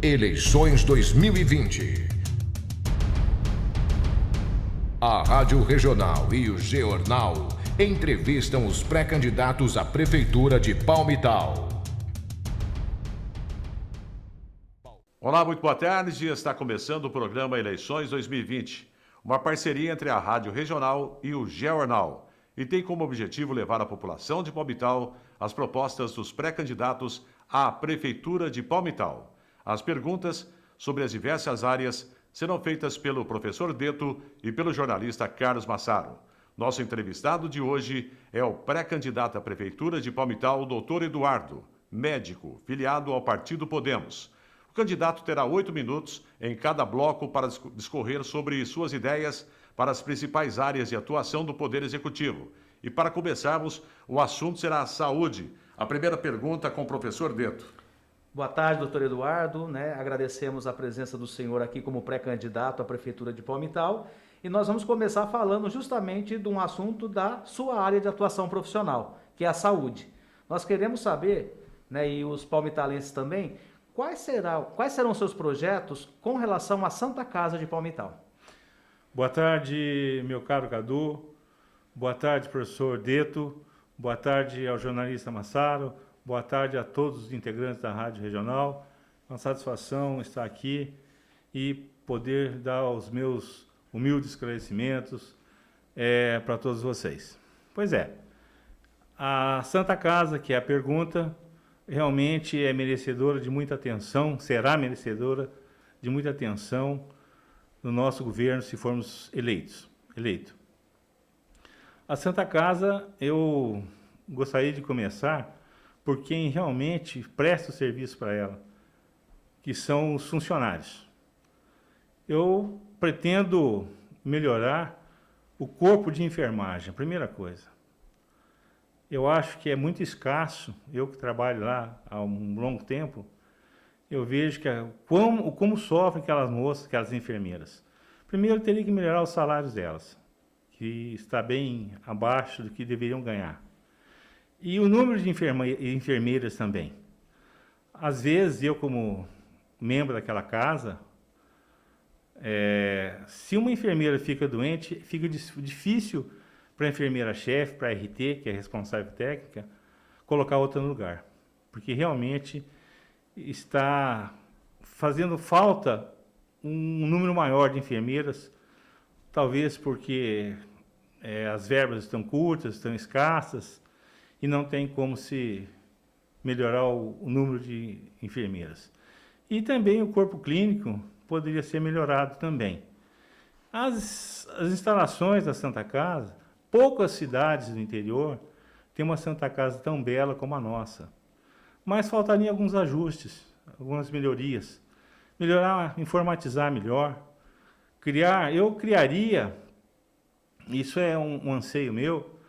Eleições 2020. A Rádio Regional e o Jornal entrevistam os pré-candidatos à Prefeitura de Palmital. Olá, muito boa tarde. Está começando o programa Eleições 2020, uma parceria entre a Rádio Regional e o Jornal, e tem como objetivo levar à população de Palmital as propostas dos pré-candidatos à Prefeitura de Palmital. As perguntas sobre as diversas áreas serão feitas pelo professor Deto e pelo jornalista Carlos Massaro. Nosso entrevistado de hoje é o pré-candidato à Prefeitura de Palmital, Dr. Eduardo, médico, filiado ao Partido Podemos. O candidato terá 8 minutos em cada bloco para discorrer sobre suas ideias para as principais áreas de atuação do Poder Executivo. E para começarmos, o assunto será a saúde. A primeira pergunta com o professor Deto. Boa tarde, doutor Eduardo. Agradecemos a presença do senhor aqui como pré-candidato à Prefeitura de Palmital. E nós vamos começar falando justamente de um assunto da sua área de atuação profissional, que é a saúde. Nós queremos saber, e os palmitalenses também, quais serão seus projetos com relação à Santa Casa de Palmital? Boa tarde, meu caro Cadu. Boa tarde, professor Deto. Boa tarde ao jornalista Massaro. Boa tarde a todos os integrantes da Rádio Regional. Uma satisfação estar aqui e poder dar os meus humildes esclarecimentos para todos vocês. Pois é, a Santa Casa, que é a pergunta, realmente é merecedora de muita atenção, será merecedora de muita atenção no nosso governo se formos eleito. A Santa Casa, eu gostaria de começar por quem realmente presta o serviço para ela, que são os funcionários. Eu pretendo melhorar o corpo de enfermagem, a primeira coisa. Eu acho que é muito escasso, eu que trabalho lá há um longo tempo, eu vejo como sofrem aquelas moças, aquelas enfermeiras. Primeiro, teria que melhorar os salários delas, que está bem abaixo do que deveriam ganhar. E o número de enfermeiras também. Às vezes, eu como membro daquela casa, se uma enfermeira fica doente, fica difícil para a enfermeira-chefe, para a RT, que é responsável técnica, colocar outra no lugar. Porque realmente está fazendo falta um número maior de enfermeiras, talvez porque as verbas estão curtas, estão escassas, e não tem como se melhorar o número de enfermeiras. E também o corpo clínico poderia ser melhorado também. As instalações da Santa Casa, poucas cidades do interior têm uma Santa Casa tão bela como a nossa. Mas faltariam alguns ajustes, algumas melhorias. Melhorar, informatizar melhor. Eu criaria, isso é um anseio meu,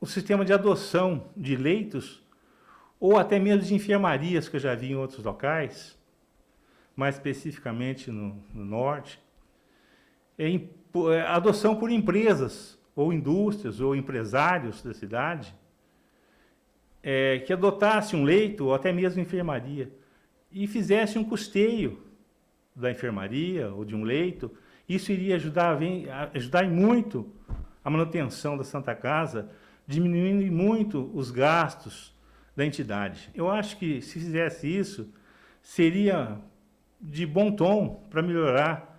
o sistema de adoção de leitos, ou até mesmo de enfermarias, que eu já vi em outros locais, mais especificamente no norte, adoção por empresas, ou indústrias, ou empresários da cidade, que adotasse um leito, ou até mesmo enfermaria, e fizesse um custeio da enfermaria, ou de um leito. Isso iria ajudar muito a manutenção da Santa Casa, diminuindo muito os gastos da entidade. Eu acho que, se fizesse isso, seria de bom tom para melhorar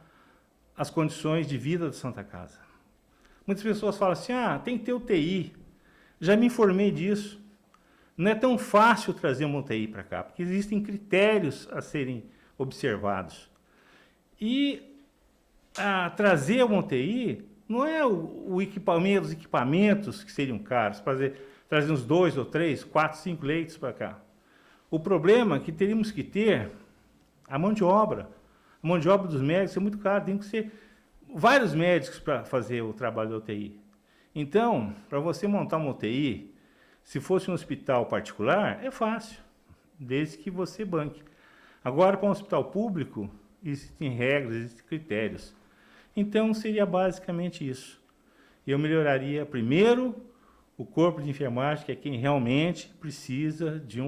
as condições de vida da Santa Casa. Muitas pessoas falam assim, tem que ter UTI. Já me informei disso. Não é tão fácil trazer uma UTI para cá, porque existem critérios a serem observados. E trazer uma UTI não é os equipamentos que seriam caros, trazer uns 2 ou 3, 4, 5 leitos para cá. O problema é que teríamos que ter a mão de obra. A mão de obra dos médicos é muito cara, tem que ser vários médicos para fazer o trabalho da UTI. Então, para você montar uma UTI, se fosse um hospital particular, é fácil, desde que você banque. Agora, para um hospital público, existem regras, existem critérios. Então, seria basicamente isso. Eu melhoraria, primeiro, o corpo de enfermagem, que é quem realmente precisa de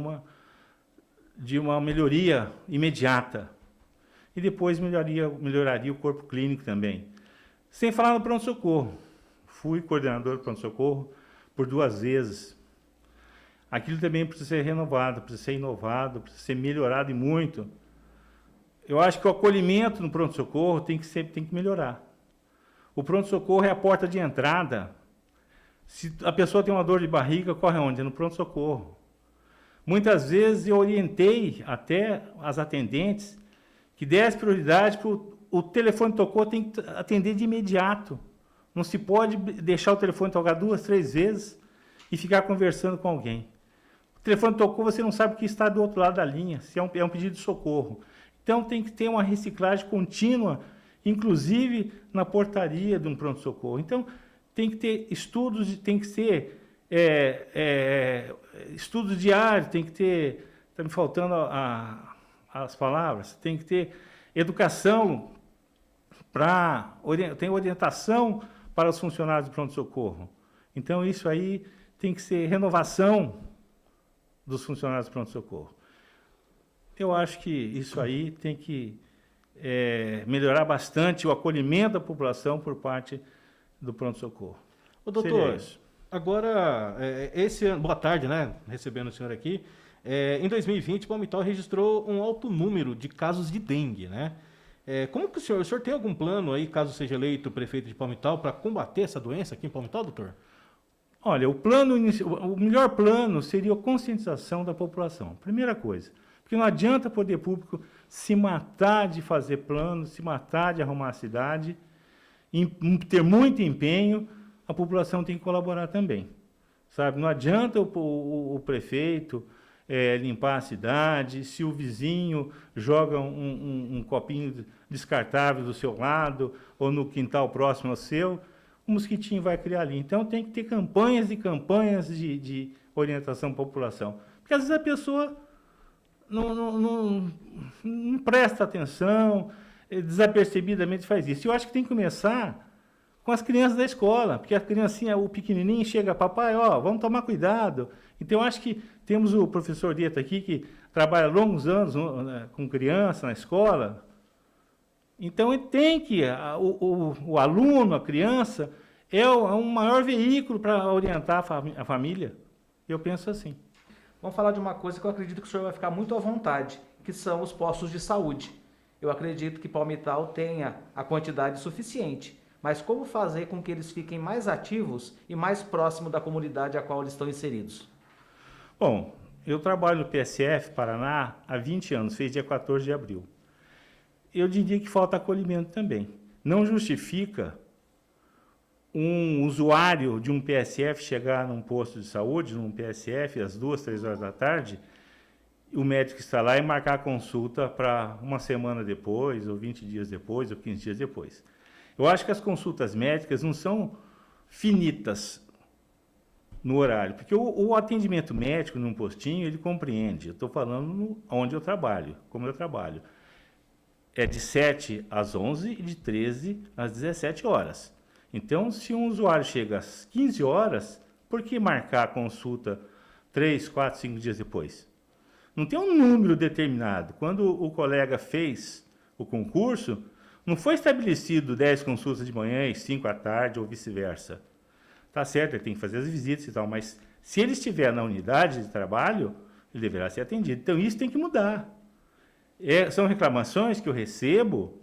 de uma melhoria imediata. E depois melhoraria o corpo clínico também. Sem falar no pronto-socorro. Fui coordenador do pronto-socorro por 2 vezes. Aquilo também precisa ser renovado, precisa ser inovado, precisa ser melhorado e muito. Eu acho que o acolhimento no pronto-socorro tem que melhorar. O pronto-socorro é a porta de entrada. Se a pessoa tem uma dor de barriga, corre onde? No pronto-socorro. Muitas vezes eu orientei até as atendentes que desse prioridade para o telefone tocou, tem que atender de imediato. Não se pode deixar o telefone tocar 2, 3 vezes e ficar conversando com alguém. O telefone tocou, você não sabe o que está do outro lado da linha, se é um pedido de socorro. Então tem que ter uma reciclagem contínua, inclusive na portaria de um pronto-socorro. Então tem que ter estudos, tem que ser estudos diários, tem que ter, está me faltando as palavras, tem que ter educação, tem orientação para os funcionários do pronto-socorro. Então, isso aí tem que ser renovação dos funcionários do pronto-socorro. Eu acho que isso aí tem que melhorar bastante o acolhimento da população por parte do pronto-socorro. Ô, doutor, agora, esse ano, boa tarde, né, recebendo o senhor aqui, em 2020, Palmital registrou um alto número de casos de dengue, né? Como que o senhor tem algum plano aí, caso seja eleito prefeito de Palmital, para combater essa doença aqui em Palmital, doutor? Olha, o melhor plano seria a conscientização da população, primeira coisa. Porque não adianta o poder público se matar de fazer planos, se matar de arrumar a cidade, ter muito empenho, a população tem que colaborar também. Sabe? Não adianta o prefeito limpar a cidade, se o vizinho joga um copinho descartável do seu lado ou no quintal próximo ao seu, o mosquitinho vai criar ali. Então tem que ter campanhas e campanhas de orientação à população. Porque às vezes a pessoa não presta atenção, desapercebidamente faz isso. Eu acho que tem que começar com as crianças da escola, porque a criancinha, o pequenininho, chega, papai, vamos tomar cuidado. Então, eu acho que temos o professor Dieto aqui, que trabalha longos anos com criança na escola. Então, ele tem que, o aluno, a criança, é um maior veículo para orientar a família. Eu penso assim. Vamos falar de uma coisa que eu acredito que o senhor vai ficar muito à vontade, que são os postos de saúde. Eu acredito que Palmital tenha a quantidade suficiente, mas como fazer com que eles fiquem mais ativos e mais próximos da comunidade a qual eles estão inseridos? Bom, eu trabalho no PSF Paraná há 20 anos, fez dia 14 de abril. Eu diria que falta acolhimento também. Não justifica um usuário de um PSF chegar num posto de saúde, num PSF, às 2, 3 horas da tarde, o médico está lá e marcar a consulta para uma semana depois, ou 20 dias depois, ou 15 dias depois. Eu acho que as consultas médicas não são finitas no horário, porque o atendimento médico num postinho, ele compreende. Eu estou falando onde eu trabalho, como eu trabalho. É de 7 às 11 e de 13 às 17 horas. Então, se um usuário chega às 15 horas, por que marcar a consulta 3, 4, 5 dias depois? Não tem um número determinado. Quando o colega fez o concurso, não foi estabelecido 10 consultas de manhã e 5 à tarde, ou vice-versa. Tá certo, ele tem que fazer as visitas e tal, mas se ele estiver na unidade de trabalho, ele deverá ser atendido. Então, isso tem que mudar. São reclamações que eu recebo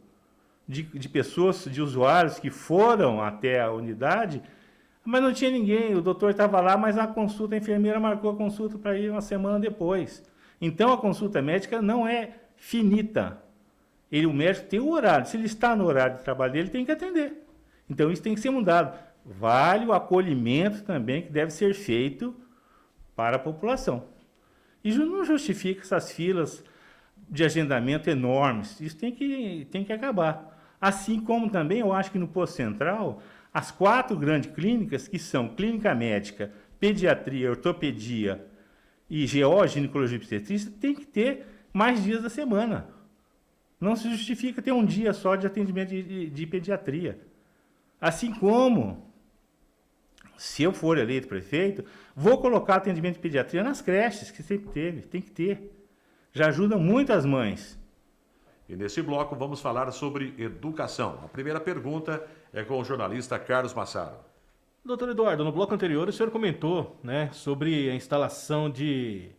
de pessoas, de usuários que foram até a unidade, mas não tinha ninguém, o doutor estava lá, mas a enfermeira marcou a consulta para ir uma semana depois. Então, a consulta médica não é finita. O médico tem o horário, se ele está no horário de trabalho dele, ele tem que atender. Então, isso tem que ser mudado. Vale o acolhimento também que deve ser feito para a população. E não justifica essas filas de agendamento enormes. Isso tem que acabar. Assim como também, eu acho que no posto central, as 4 grandes clínicas, que são clínica médica, pediatria, ortopedia e GO, ginecologia e obstetrícia, tem que ter mais dias da semana. Não se justifica ter um dia só de atendimento de pediatria. Assim como, se eu for eleito prefeito, vou colocar atendimento de pediatria nas creches, que sempre teve, tem que ter. já ajuda muito as mães. E nesse bloco vamos falar sobre educação. A primeira pergunta é com o jornalista Carlos Massaro. Doutor Eduardo, no bloco anterior o senhor comentou, né, sobre a instalação de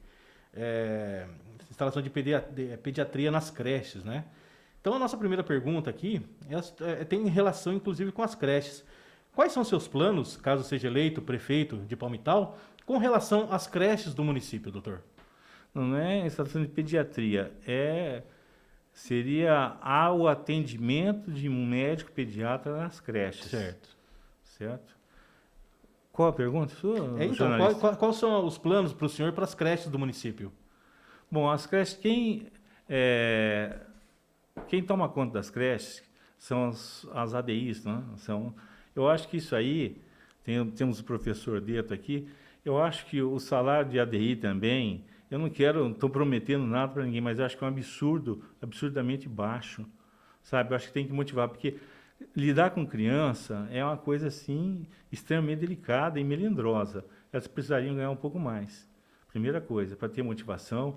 pediatria nas creches, né? Então a nossa primeira pergunta aqui tem relação inclusive com as creches. Quais são seus planos, caso seja eleito prefeito de Palmital, com relação às creches do município, doutor? Não é instalação de pediatria, seria o atendimento de um médico pediatra nas creches. Certo? Qual a pergunta sua, então, quais são os planos para o senhor para as creches do município? Bom, as creches, quem toma conta das creches são as ADIs, né? Eu acho que isso aí, temos o professor Deto aqui, eu acho que o salário de ADI também, eu não estou prometendo nada para ninguém, mas eu acho que é um absurdamente baixo, sabe? Eu acho que tem que motivar, porque lidar com criança é uma coisa, assim, extremamente delicada e melindrosa. Elas precisariam ganhar um pouco mais. Primeira coisa, para ter motivação,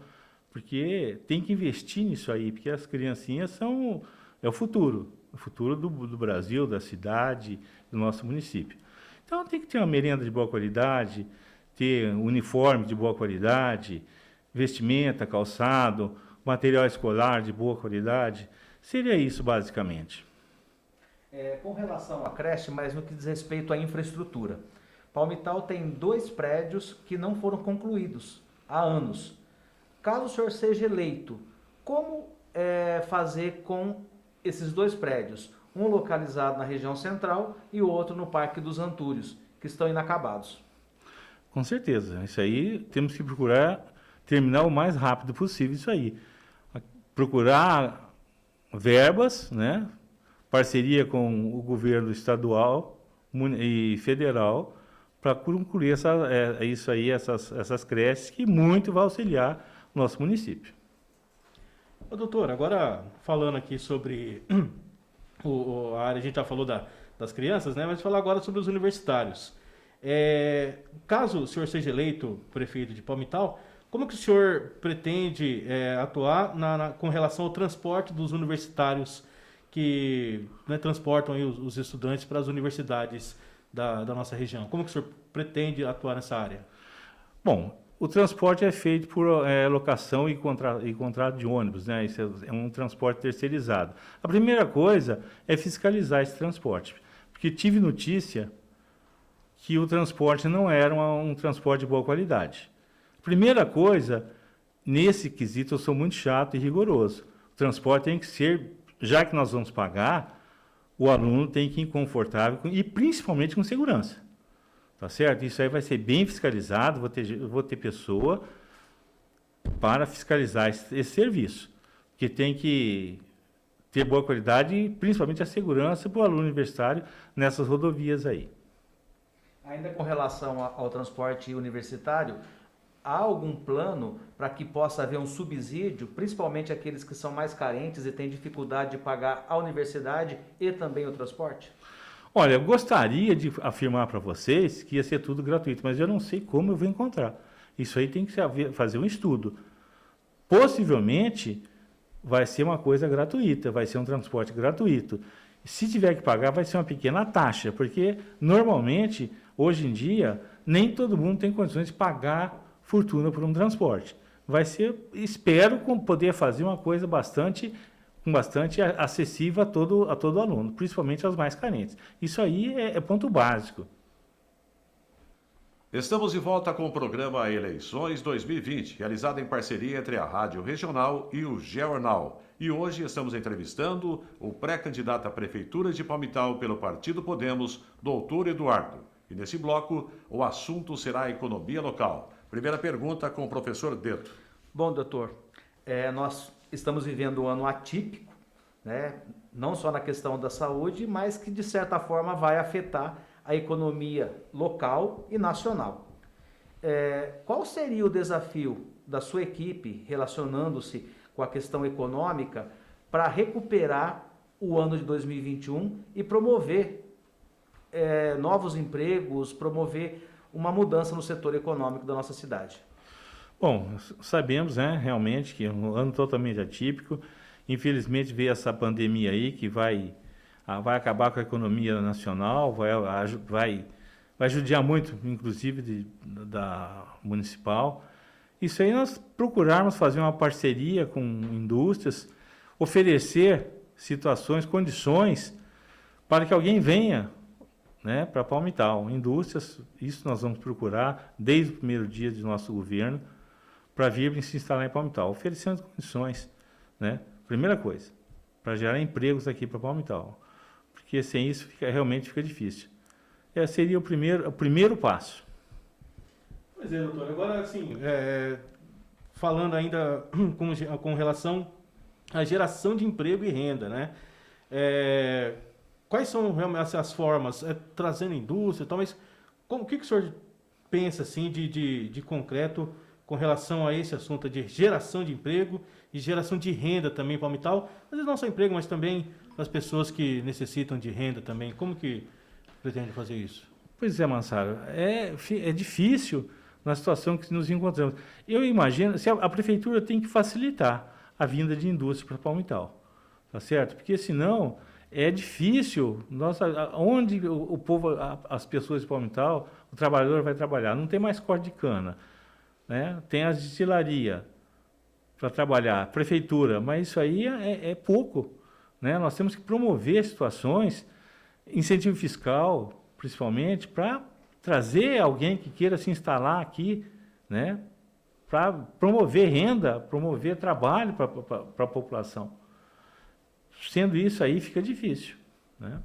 porque tem que investir nisso aí, porque as criancinhas é o futuro do Brasil, da cidade, do nosso município. Então tem que ter uma merenda de boa qualidade, ter uniforme de boa qualidade, vestimenta, calçado, material escolar de boa qualidade. Seria isso, basicamente. Com relação à creche, mas no que diz respeito à infraestrutura. Palmital tem 2 prédios que não foram concluídos há anos. Caso o senhor seja eleito, como fazer com esses 2 prédios? Um localizado na região central e o outro no Parque dos Antúrios, que estão inacabados. Com certeza. Isso aí temos que procurar terminar o mais rápido possível isso aí. Procurar verbas, né? Parceria com o governo estadual e federal para concluir essas creches que muito vai auxiliar o nosso município. Ô, doutor, agora falando aqui sobre a área, a gente já falou das crianças, né? Mas falar agora sobre os universitários. Caso o senhor seja eleito prefeito de Palmital, como que o senhor pretende atuar com relação ao transporte dos universitários que, né, transportam aí os estudantes para as universidades da nossa região? Como que o senhor pretende atuar nessa área? Bom, o transporte é feito por locação e contrato de ônibus, né? Isso é um transporte terceirizado. A primeira coisa é fiscalizar esse transporte, porque tive notícia que o transporte não era um transporte de boa qualidade. Primeira coisa, nesse quesito eu sou muito chato e rigoroso. O transporte tem que ser, já que nós vamos pagar, o aluno tem que ir confortável e principalmente com segurança. Tá certo? Isso aí vai ser bem fiscalizado, vou ter pessoa para fiscalizar esse serviço, que tem que ter boa qualidade e principalmente a segurança para o aluno universitário nessas rodovias aí. Ainda com relação ao transporte universitário, há algum plano para que possa haver um subsídio, principalmente aqueles que são mais carentes e têm dificuldade de pagar a universidade e também o transporte? Olha, eu gostaria de afirmar para vocês que ia ser tudo gratuito, mas eu não sei como eu vou encontrar. Isso aí tem que fazer um estudo. Possivelmente vai ser uma coisa gratuita, vai ser um transporte gratuito. Se tiver que pagar, vai ser uma pequena taxa, porque normalmente, hoje em dia, nem todo mundo tem condições de pagar fortuna por um transporte. Vai ser, espero poder fazer uma coisa bastante acessível a todo aluno, principalmente aos mais carentes. Isso aí é ponto básico. Estamos de volta com o programa Eleições 2020, realizado em parceria entre a Rádio Regional e o Jornal. E hoje estamos entrevistando o pré-candidato à Prefeitura de Palmital pelo Partido Podemos, doutor Eduardo. E nesse bloco, o assunto será a economia local. Primeira pergunta com o professor Deto. Bom, doutor, nós estamos vivendo um ano atípico, né? Não só na questão da saúde, mas que de certa forma vai afetar a economia local e nacional. Qual seria o desafio da sua equipe, relacionando-se com a questão econômica, para recuperar o ano de 2021 e promover novos empregos, promover uma mudança no setor econômico da nossa cidade? Bom, sabemos, né, realmente que é um ano totalmente atípico. Infelizmente veio essa pandemia aí que vai acabar com a economia nacional, vai judiar muito, inclusive, da municipal. Isso aí nós procurarmos fazer uma parceria com indústrias, oferecer situações, condições para que alguém venha, né, para Palmital. Indústrias, isso nós vamos procurar desde o primeiro dia do nosso governo, para vir se instalar em Palmital, oferecendo condições, né? Primeira coisa, para gerar empregos aqui para Palmital, porque sem isso realmente fica difícil. Esse seria o primeiro passo. Pois é, doutor. Agora, assim, falando ainda com relação à geração de emprego e renda, né? Quais são realmente as formas? Trazendo indústria e tal, mas o que o senhor pensa, assim, de concreto com relação a esse assunto de geração de emprego e geração de renda também para Palmital? Às vezes não só emprego, mas também as pessoas que necessitam de renda também. Como que pretende fazer isso? Pois é, Mansaro, é difícil na situação que nos encontramos. Eu imagino, se a prefeitura tem que facilitar a vinda de indústria para Palmital, tá certo? Porque senão é difícil, onde o povo, as pessoas de Palmital, o trabalhador vai trabalhar? Não tem mais corte de cana, né? Tem a destilaria para trabalhar, prefeitura, mas isso aí é pouco, né? Nós temos que promover situações, incentivo fiscal, principalmente, para trazer alguém que queira se instalar aqui, né? Para promover renda, promover trabalho para a população. Sendo isso aí, fica difícil, né?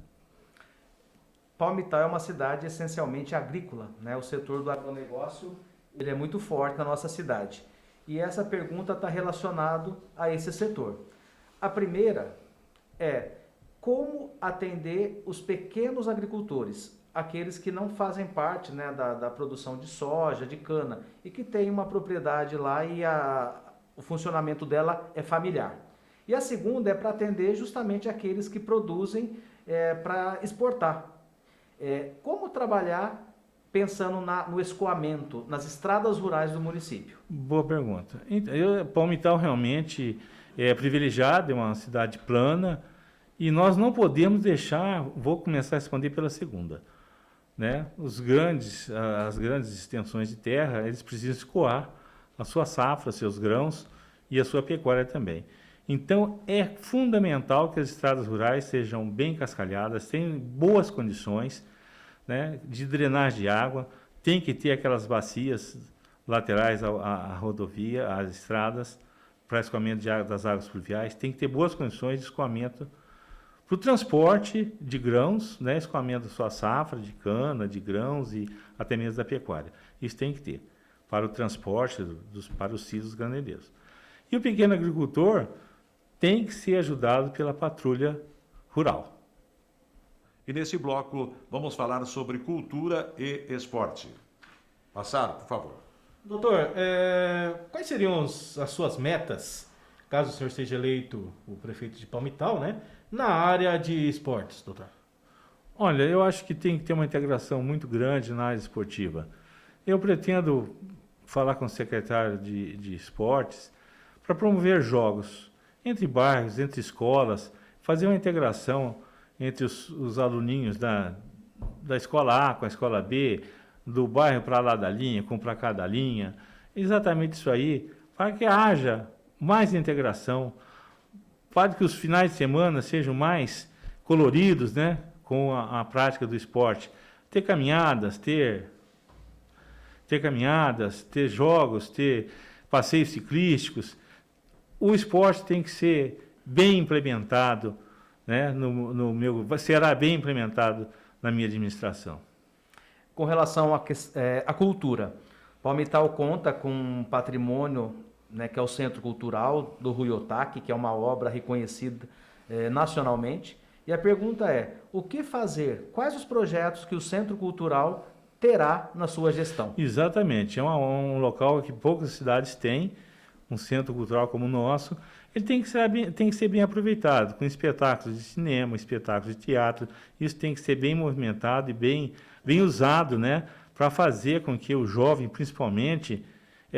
Palmital é uma cidade essencialmente agrícola, né? O setor do agronegócio ele é muito forte na nossa cidade. E essa pergunta está relacionada a esse setor. A primeira é como atender os pequenos agricultores, aqueles que não fazem parte, né, da produção de soja, de cana, e que tem uma propriedade lá e o funcionamento dela é familiar. E a segunda é para atender justamente aqueles que produzem para exportar. Como trabalhar pensando no escoamento, nas estradas rurais do município? Boa pergunta. Palmital realmente é privilegiado, é uma cidade plana, e nós não podemos deixar, vou começar a responder pela segunda, né? As grandes extensões de terra, eles precisam escoar a sua safra, seus grãos e a sua pecuária também. Então, é fundamental que as estradas rurais sejam bem cascalhadas, tenham boas condições, né, de drenagem de água, tem que ter aquelas bacias laterais à rodovia, às estradas, para escoamento das águas pluviais, tem que ter boas condições de escoamento para o transporte de grãos, né, escoamento da sua safra, de cana, de grãos e até mesmo da pecuária. Isso tem que ter para o transporte para os silos granelheiros. E o pequeno agricultor tem que ser ajudado pela patrulha rural. E nesse bloco vamos falar sobre cultura e esporte. Massaro, por favor. Doutor, quais seriam as suas metas, caso o senhor seja eleito o prefeito de Palmital, né, na área de esportes, doutor? Olha, eu acho que tem que ter uma integração muito grande na área esportiva. Eu pretendo falar com o secretário de esportes para promover jogos entre bairros, entre escolas, fazer uma integração entre os aluninhos da escola A com a escola B, do bairro para lá da linha, com para cá da linha, exatamente isso aí, para que haja mais integração, para que os finais de semana sejam mais coloridos, né, com a prática do esporte. Ter caminhadas, ter jogos, ter passeios ciclísticos. O esporte tem que ser bem implementado, né, será bem implementado na minha administração. Com relação à cultura, Palmital conta com um patrimônio, né, que é o Centro Cultural do Rui Otaki, que é uma obra reconhecida nacionalmente. E a pergunta é, o que fazer? Quais os projetos que o Centro Cultural terá na sua gestão? Exatamente, é um local que poucas cidades têm, um centro cultural como o nosso. Ele tem que ser bem aproveitado, com espetáculos de cinema, espetáculos de teatro. Isso tem que ser bem movimentado e bem usado, né, para fazer com que o jovem, principalmente,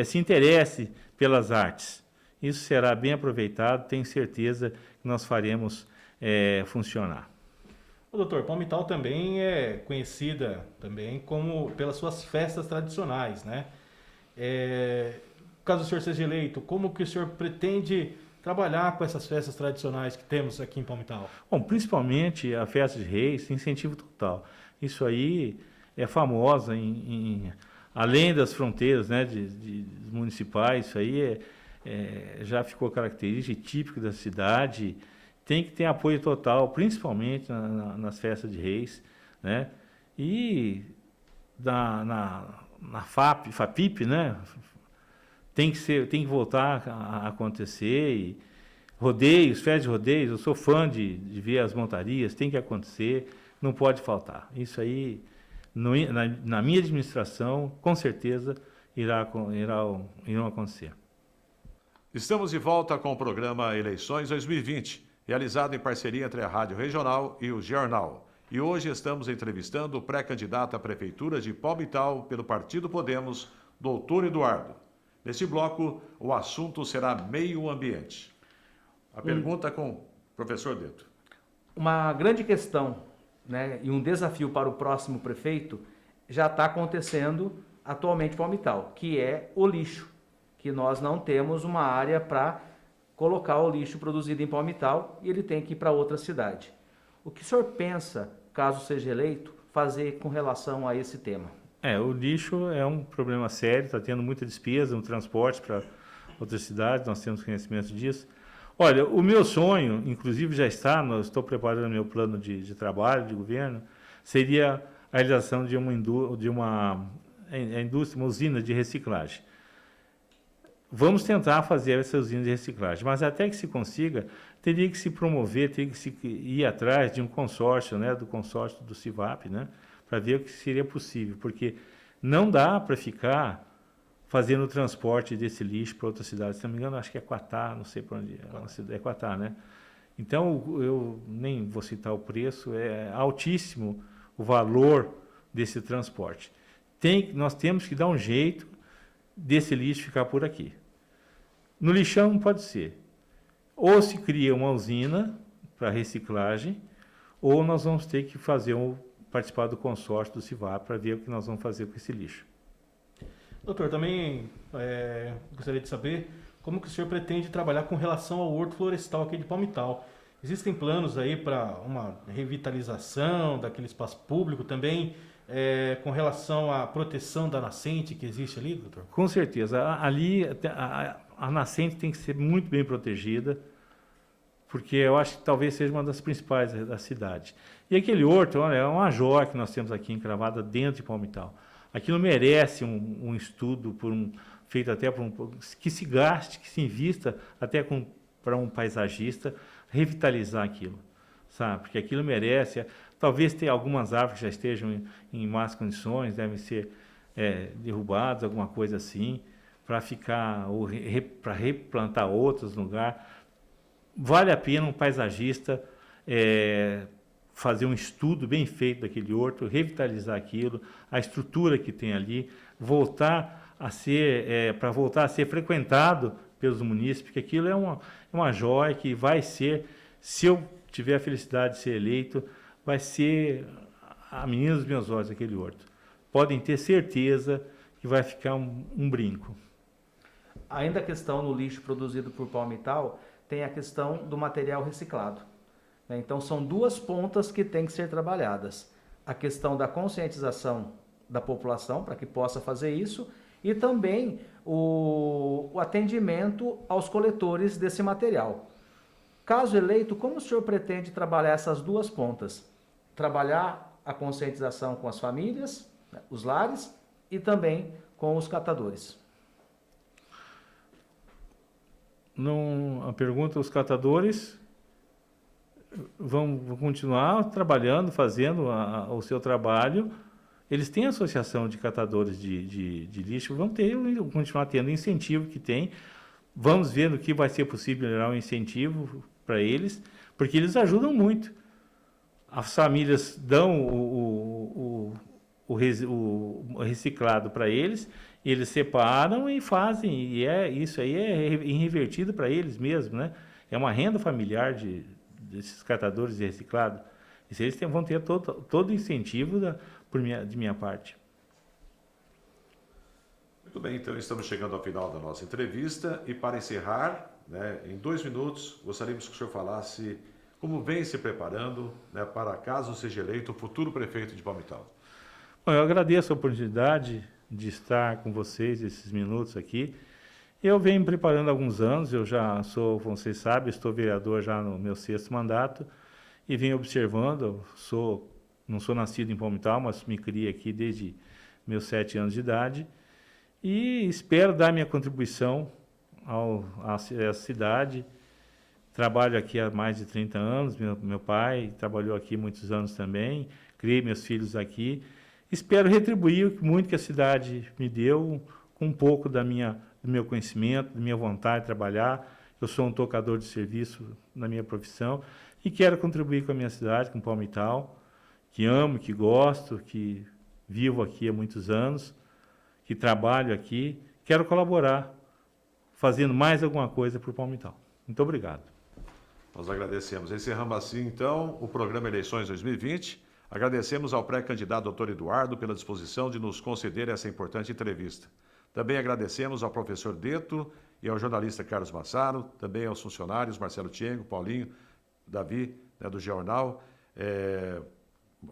se interesse pelas artes. Isso será bem aproveitado, tenho certeza que nós faremos funcionar. O doutor, Palmital também é conhecida também como pelas suas festas tradicionais, né? Caso o senhor seja eleito, como que o senhor pretende trabalhar com essas festas tradicionais que temos aqui em Palmital? Bom, principalmente a festa de Reis, incentivo total. Isso aí é famosa além das fronteiras, né, municipais, isso aí já ficou característico e típico da cidade. Tem que ter apoio total, principalmente nas festas de Reis, né? E na FAPIP, né? Tem que voltar a acontecer. E rodeios, festas de rodeios, eu sou fã de ver as montarias, tem que acontecer, não pode faltar. Isso aí, na minha administração, com certeza, irão acontecer. Estamos de volta com o programa Eleições 2020, realizado em parceria entre a Rádio Regional e o Jornal. E hoje estamos entrevistando o pré-candidato à Prefeitura de Palmital pelo Partido Podemos, doutor Eduardo. Neste bloco, o assunto será meio ambiente. A pergunta com o professor Deto. Uma grande questão, né, e um desafio para o próximo prefeito já está acontecendo atualmente em Palmital, que é o lixo, que nós não temos uma área para colocar o lixo produzido em Palmital e ele tem que ir para outra cidade. O que o senhor pensa, caso seja eleito, fazer com relação a esse tema? O lixo é um problema sério, está tendo muita despesa no transporte para outras cidades, nós temos conhecimento disso. Olha, o meu sonho, inclusive já está, estou preparando meu plano de trabalho, de governo, seria a realização de uma indústria, uma usina de reciclagem. Vamos tentar fazer essa usina de reciclagem, mas até que se consiga, teria que se promover, teria que se ir atrás de um consórcio, né, do consórcio do CIVAP, né, para ver o que seria possível, porque não dá para ficar fazendo o transporte desse lixo para outras cidades. Se não me engano, acho que é Quatá, não sei para onde é Quatá, né? Então, eu nem vou citar o preço, é altíssimo o valor desse transporte. Nós temos que dar um jeito desse lixo ficar por aqui. No lixão não pode ser. Ou se cria uma usina para reciclagem, ou nós vamos ter que participar do consórcio do CIVAP para ver o que nós vamos fazer com esse lixo. Doutor, também gostaria de saber como que o senhor pretende trabalhar com relação ao horto florestal aqui de Palmital. Existem planos aí para uma revitalização daquele espaço público também, com relação à proteção da nascente que existe ali, doutor? Com certeza. Ali, a nascente tem que ser muito bem protegida, porque eu acho que talvez seja uma das principais da cidade. E aquele horto, olha, é uma joia que nós temos aqui encravada dentro de Palmital. Aquilo merece um estudo feito até que se gaste, que se invista até para um paisagista revitalizar aquilo, sabe? Porque aquilo merece. Talvez tenha algumas árvores que já estejam em más condições, devem ser derrubadas, alguma coisa assim, para para replantar outros no lugar. Vale a pena um paisagista fazer um estudo bem feito daquele horto, revitalizar aquilo, a estrutura que tem ali, voltar a ser frequentado pelos munícipes, porque aquilo é uma joia que vai ser, se eu tiver a felicidade de ser eleito, vai ser a menina dos meus olhos aquele horto. Podem ter certeza que vai ficar um brinco. Ainda a questão no lixo produzido por Palmital, tem a questão do material reciclado. Então, são duas pontas que têm que ser trabalhadas. A questão da conscientização da população, para que possa fazer isso, e também o atendimento aos coletores desse material. Caso eleito, como o senhor pretende trabalhar essas duas pontas? Trabalhar a conscientização com as famílias, os lares, e também com os catadores. A pergunta, os catadores vão continuar trabalhando, fazendo o seu trabalho. Eles têm associação de catadores de lixo, vão continuar tendo o incentivo que tem. Vamos ver no que vai ser possível gerar um incentivo para eles, porque eles ajudam muito. As famílias dão o reciclado para eles Eles separam e fazem, e isso aí é revertido para eles mesmos, né? É uma renda familiar desses catadores de reciclado. Isso eles vão ter todo o incentivo de minha parte. Muito bem, então estamos chegando ao final da nossa entrevista e para encerrar, né, em 2 minutos, gostaríamos que o senhor falasse como vem se preparando, né, para caso seja eleito o futuro prefeito de Palmital. Bom, eu agradeço a oportunidade de estar com vocês esses minutos aqui. Eu venho me preparando há alguns anos, eu já sou, como vocês sabem, estou vereador já no meu 6º mandato e venho observando, não sou nascido em Palmital, mas me criei aqui desde meus 7 anos de idade e espero dar minha contribuição à cidade. Trabalho aqui há mais de 30 anos, meu pai trabalhou aqui muitos anos também, criei meus filhos aqui. Espero retribuir muito que a cidade me deu, com um pouco do meu conhecimento, da minha vontade de trabalhar. Eu sou um tocador de serviço na minha profissão e quero contribuir com a minha cidade, com Palmital, que amo, que gosto, que vivo aqui há muitos anos, que trabalho aqui. Quero colaborar, fazendo mais alguma coisa por Palmital. Muito obrigado. Nós agradecemos. Encerramos assim, então, o programa Eleições 2020. Agradecemos ao pré-candidato Dr. Eduardo pela disposição de nos conceder essa importante entrevista. Também agradecemos ao professor Deto e ao jornalista Carlos Massaro, também aos funcionários Marcelo Tiengo, Paulinho, Davi, né, do Jornal,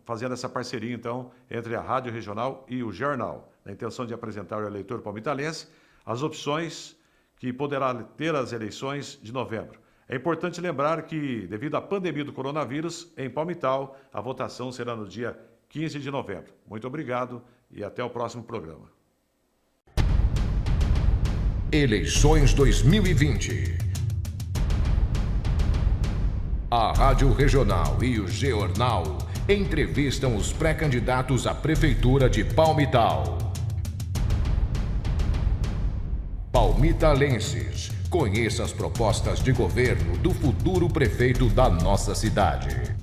fazendo essa parceria, então, entre a Rádio Regional e o Jornal, na intenção de apresentar ao eleitor palmitalense as opções que poderá ter as eleições de novembro. É importante lembrar que, devido à pandemia do coronavírus, em Palmital, a votação será no dia 15 de novembro. Muito obrigado e até o próximo programa. Eleições 2020. A Rádio Regional e o Jornal entrevistam os pré-candidatos à Prefeitura de Palmital. Palmitalenses, conheça as propostas de governo do futuro prefeito da nossa cidade.